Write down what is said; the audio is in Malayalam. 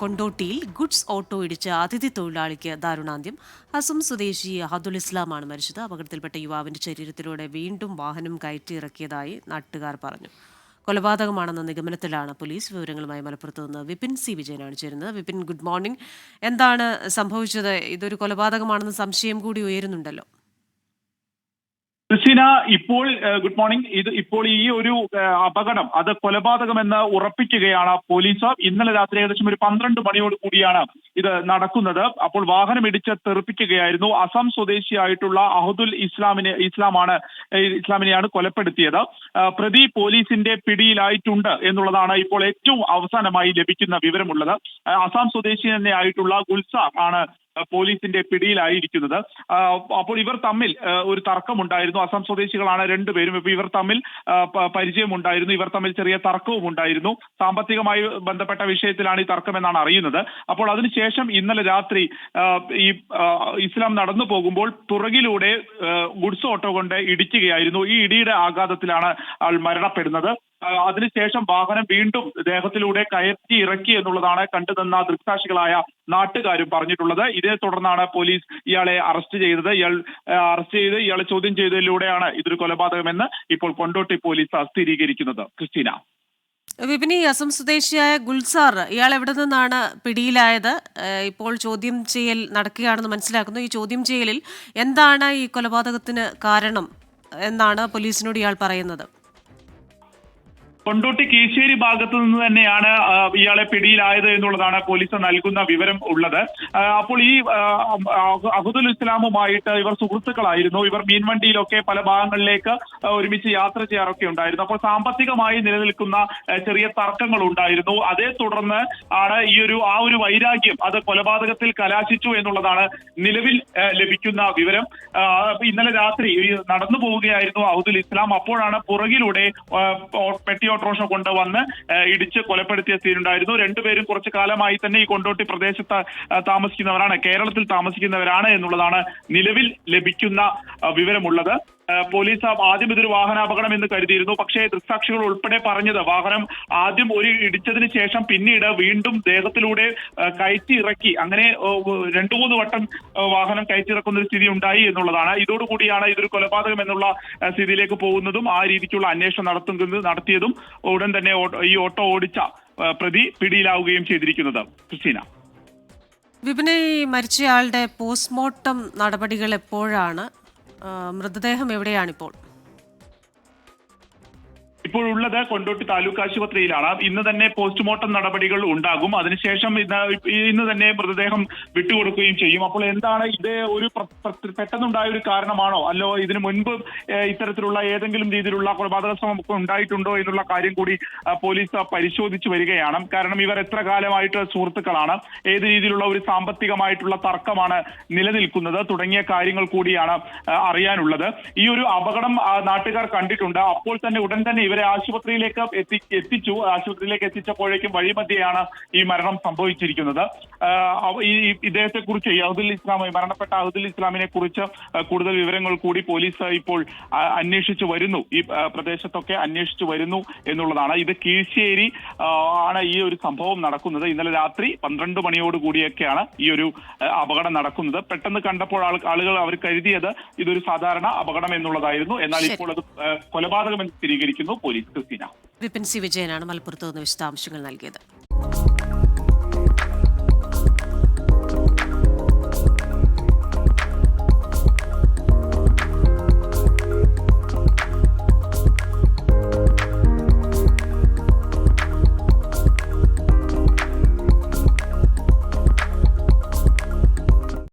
കൊണ്ടോട്ടിയിൽ ഗുഡ്സ് ഓട്ടോ ഇടിച്ച് അതിഥി തൊഴിലാളിക്ക് ദാരുണാന്ത്യം. അസം സ്വദേശി അഹദുൽ ഇസ്ലാമാണ് മരിച്ചത്. അപകടത്തിൽപ്പെട്ട യുവാവിന്റെ ശരീരത്തിലൂടെ വീണ്ടും വാഹനം കയറ്റിയിറക്കിയതായി നാട്ടുകാർ പറഞ്ഞു. കൊലപാതകമാണെന്ന നിഗമനത്തിലാണ് പോലീസ്. വിവരങ്ങളുമായി മലപ്പുറത്ത് നിന്ന് വിപിൻ സി വിജയനാണ് ചേരുന്നത്. Vipin, good morning. എന്താണ് സംഭവിച്ചത്? ഇതൊരു കൊലപാതകമാണെന്ന സംശയം കൂടി ഉയരുന്നുണ്ടല്ലോ. ക്രിസ്റ്റീന, ഇപ്പോൾ ഗുഡ് മോർണിംഗ്. ഇപ്പോൾ ഈ ഒരു അപകടം അത് കൊലപാതകമെന്ന് ഉറപ്പിക്കുകയാണ് പോലീസ്. ഇന്നലെ രാത്രി ഏകദേശം ഒരു 12 മണിയോട് കൂടിയാണ് ഇത് നടക്കുന്നത്. അപ്പോൾ വാഹനം ഇടിച്ച് തെറിപ്പിക്കുകയായിരുന്നു. അസം സ്വദേശിയായിട്ടുള്ള അഹദുൽ ഇസ്ലാമിനെയാണ് കൊലപ്പെടുത്തിയത്. പ്രതി പോലീസിന്റെ പിടിയിലായിട്ടുണ്ട് എന്നുള്ളതാണ് ഇപ്പോൾ ഏറ്റവും അവസാനമായി ലഭിക്കുന്ന വിവരമുള്ളത്. അസം സ്വദേശി തന്നെ ആയിട്ടുള്ള ഗുൽസാർ ആണ് പോലീസിന്റെ പിടിയിലായിരിക്കുന്നത്. അപ്പോൾ ഇവർ തമ്മിൽ ഒരു തർക്കമുണ്ടായിരുന്നു. അസം സ്വദേശികളാണ് രണ്ടുപേരും. ഇപ്പൊ ഇവർ തമ്മിൽ പരിചയമുണ്ടായിരുന്നു. ഇവർ തമ്മിൽ ചെറിയ തർക്കവും ഉണ്ടായിരുന്നു. സാമ്പത്തികമായി ബന്ധപ്പെട്ട വിഷയത്തിലാണ് ഈ തർക്കമെന്നാണ് അറിയുന്നത്. അപ്പോൾ അതിനുശേഷം ഇന്നലെ രാത്രി ഈ ഇസ്ലാം നടന്നു പോകുമ്പോൾ പുറകിലൂടെ ഗുഡ്സ് ഓട്ടോ കൊണ്ട് ഇടിക്കുകയായിരുന്നു. ഈ ഇടിയുടെ ആഘാതത്തിലാണ് ആൾ മരണപ്പെടുന്നത്. അതിനുശേഷം വാഹനം വീണ്ടും ദേഹത്തിലൂടെ കയറ്റി ഇറക്കി എന്നുള്ളതാണ് കണ്ടുനിന്ന ദൃക്സാക്ഷികളായ നാട്ടുകാരും പറഞ്ഞിട്ടുള്ളത്. ഇതേ തുടർന്നാണ് പോലീസ് ഇയാളെ അറസ്റ്റ് ചെയ്തത്. ഇയാളെ ചോദ്യം ചെയ്തതിലൂടെയാണ് ഇതൊരു കൊലപാതകമെന്ന് ഇപ്പോൾ കൊണ്ടോട്ടി പോലീസ് സ്ഥിരീകരിക്കുന്നത്. ക്രിസ്റ്റീന, വിപിനി, അസം സ്വദേശിയായ ഗുൽസാർ ഇയാൾ എവിടെ നിന്നാണ് പിടിയിലായത്? ഇപ്പോൾ ചോദ്യം ചെയ്യൽ നടക്കുകയാണെന്ന് മനസ്സിലാക്കുന്നു. ഈ ചോദ്യം ചെയ്യലിൽ എന്താണ് ഈ കൊലപാതകത്തിന് കാരണം എന്നാണ് പോലീസിനോട് ഇയാൾ പറയുന്നത്? കൊണ്ടോട്ടി കീശ്ശേരി ഭാഗത്തു നിന്ന് തന്നെയാണ് ഇയാളെ പിടിയിലായത് എന്നുള്ളതാണ് പോലീസ് നൽകുന്ന വിവരം ഉള്ളത്. അപ്പോൾ ഈ അഹദുൽ ഇസ്ലാമുമായിട്ട് ഇവർ സുഹൃത്തുക്കളായിരുന്നു. ഇവർ മീൻവണ്ടിയിലൊക്കെ പല ഭാഗങ്ങളിലേക്ക് ഒരുമിച്ച് യാത്ര ചെയ്യാറൊക്കെ ഉണ്ടായിരുന്നു. അപ്പോൾ സാമ്പത്തികമായി നിലനിൽക്കുന്ന ചെറിയ തർക്കങ്ങൾ ഉണ്ടായിരുന്നു. അതേ തുടർന്ന് ആണ് ആ ഒരു വൈരാഗ്യം അത് കൊലപാതകത്തിൽ കലാശിച്ചു എന്നുള്ളതാണ് നിലവിൽ ലഭിക്കുന്ന വിവരം. ഇന്നലെ രാത്രി നടന്നു പോവുകയായിരുന്നു അഹദുൽ ഇസ്ലാം. അപ്പോഴാണ് പുറകിലൂടെ പെട്ടി ഓട്ടോറിക്ഷ കൊണ്ടുവന്ന് ഇടിച്ച് കൊലപ്പെടുത്തിയ സ്ഥിതിയുണ്ടായിരുന്നു. രണ്ടുപേരും കുറച്ചു കാലമായി തന്നെ ഈ കൊണ്ടോട്ടി പ്രദേശത്ത് താമസിക്കുന്നവരാണ്, കേരളത്തിൽ താമസിക്കുന്നവരാണ് എന്നുള്ളതാണ് നിലവിൽ ലഭിക്കുന്ന വിവരമുള്ളത്. പോലീസ് ആദ്യം ഇതൊരു വാഹനാപകടം എന്ന് കരുതിയിരുന്നു. പക്ഷേ ദൃക്സാക്ഷികൾ ഉൾപ്പെടെ പറഞ്ഞത് വാഹനം ആദ്യം ഒരു ഇടിച്ചതിന് ശേഷം പിന്നീട് വീണ്ടും ദേഹത്തിലൂടെ കയറ്റി ഇറക്കി, അങ്ങനെ 2-3 വട്ടം വാഹനം കയറ്റിറക്കുന്ന ഒരു സ്ഥിതി ഉണ്ടായി എന്നുള്ളതാണ്. ഇതോടുകൂടിയാണ് ഇതൊരു കൊലപാതകം എന്നുള്ള സ്ഥിതിയിലേക്ക് പോകുന്നതും ആ രീതിക്കുള്ള അന്വേഷണം നടത്തിയതും ഉടൻ തന്നെ ഈ ഓട്ടോ ഓടിച്ച പ്രതി പിടിയിലാവുകയും ചെയ്തിരിക്കുന്നത്. ക്രിസ്റ്റീന, വിപിനെ, മരിച്ചയാളുടെ പോസ്റ്റ്മോർട്ടം നടപടികൾ എപ്പോഴാണ്? മൃതദേഹം എവിടെയാണിപ്പോൾ? ഇപ്പോഴുള്ളത് കൊണ്ടോട്ടി താലൂക്ക് ആശുപത്രിയിലാണ്. ഇന്ന് തന്നെ പോസ്റ്റ്മോർട്ടം നടപടികൾ ഉണ്ടാകും. അതിനുശേഷം ഇന്ന് തന്നെ മൃതദേഹം വിട്ടുകൊടുക്കുകയും ചെയ്യും. അപ്പോൾ എന്താണ് ഇത്, ഒരു പെട്ടെന്നുണ്ടായ ഒരു കാരണമാണോ, അല്ലോ ഇതിനു മുൻപ് ഇത്തരത്തിലുള്ള ഏതെങ്കിലും രീതിയിലുള്ള കൊലപാതക ശ്രമം ഉണ്ടായിട്ടുണ്ടോ എന്നുള്ള കാര്യം കൂടി പോലീസ് പരിശോധിച്ചു വരികയാണ്. കാരണം ഇവർ എത്ര കാലമായിട്ട് സുഹൃത്തുക്കളാണ്, ഏത് രീതിയിലുള്ള ഒരു സാമ്പത്തികമായിട്ടുള്ള തർക്കമാണ് നിലനിൽക്കുന്നത് തുടങ്ങിയ കാര്യങ്ങൾ കൂടിയാണ് അറിയാനുള്ളത്. ഈ ഒരു അപകടം നാട്ടുകാർ കണ്ടിട്ടുണ്ട്. അപ്പോൾ തന്നെ ഉടൻ തന്നെ ഇവരെ ആശുപത്രിയിലേക്ക് ആശുപത്രിയിലേക്ക് എത്തിച്ചപ്പോഴേക്കും വഴിമധ്യയാണ് ഈ മരണം സംഭവിച്ചിരിക്കുന്നത്. ഇദ്ദേഹത്തെ കുറിച്ച് മരണപ്പെട്ട അഹദുൽ ഇസ്ലാമിനെ കുറിച്ച് കൂടുതൽ വിവരങ്ങൾ കൂടി പോലീസ് ഇപ്പോൾ അന്വേഷിച്ചു വരുന്നു. ഈ പ്രദേശത്തൊക്കെ അന്വേഷിച്ചു വരുന്നു എന്നുള്ളതാണ്. ഇത് കീഴ്ശ്ശേരി ആണ് ഈ ഒരു സംഭവം നടക്കുന്നത്. ഇന്നലെ രാത്രി 12 മണിയോട് കൂടിയൊക്കെയാണ് ഈ ഒരു അപകടം നടക്കുന്നത്. പെട്ടെന്ന് കണ്ടപ്പോൾ ആളുകൾ അവർ കരുതിയത് ഇതൊരു സാധാരണ അപകടം എന്നുള്ളതായിരുന്നു. എന്നാൽ ഇപ്പോൾ അത് കൊലപാതകമെന്ന് സ്ഥിരീകരിക്കുന്നു പോലീസ്. ക്രിസ്റ്റീന, വിപിൻ സി വിജയനാണ് മലപ്പുറത്ത് നിന്ന് വിശദാംശങ്ങൾ നൽകിയത്.